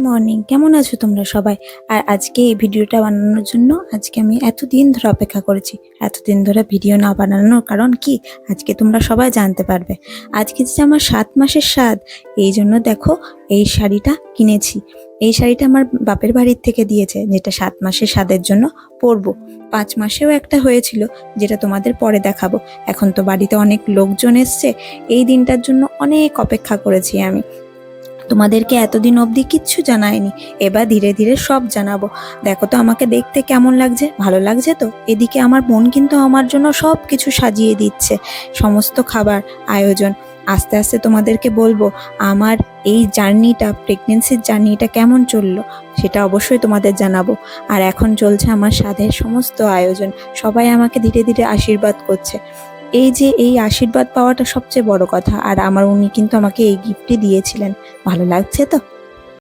Morning, কেমন আছো তোমরা সবাই? আর আজকে এই ভিডিওটা বানানোর জন্য আজকে আমি এতদিন ধরে অপেক্ষা করেছি। এতদিন ধরে ভিডিও না বানানোর কারণ কি, আজকে তোমরা সবাই জানতে পারবে। আজকে যে আমার 7 মাসের স্বাদ, এই জন্য দেখো এই শাড়িটা কিনেছি। এই শাড়িটা আমার বাপের বাড়ির থেকে দিয়েছে, যেটা 7 মাসের স্বাদের জন্য পরবো। 5 মাসেও একটা হয়েছিল, যেটা তোমাদের পরে দেখাবো। এখন তো বাড়িতে অনেক লোকজন এসছে, এই দিনটার জন্য অনেক অপেক্ষা করেছি আমি। তোমাদেরকে এতদিন অবধি কিচ্ছু জানাইনি, এবার ধীরে ধীরে সব জানাবো। দেখো তো আমাকে দেখতে কেমন লাগছে, ভালো লাগছে তো? এদিকে আমার বোন কিন্তু আমার জন্য সব কিছু সাজিয়ে দিচ্ছে, সমস্ত খাবার আয়োজন। আস্তে আস্তে তোমাদেরকে বলবো আমার এই জার্নিটা, প্রেগনেন্সির জার্নিটা কেমন চললো, সেটা অবশ্যই তোমাদের জানাবো। আর এখন চলছে আমার সাধের সমস্ত আয়োজন, সবাই আমাকে ধীরে ধীরে আশীর্বাদ করছে। এই যে এই আশীর্বাদ পাওয়াটা সবচেয়ে বড় কথা। আর উনি কিন্তু আমাকে এই গিফটটি দিয়েছিলেন। ভালো লাগছে তো?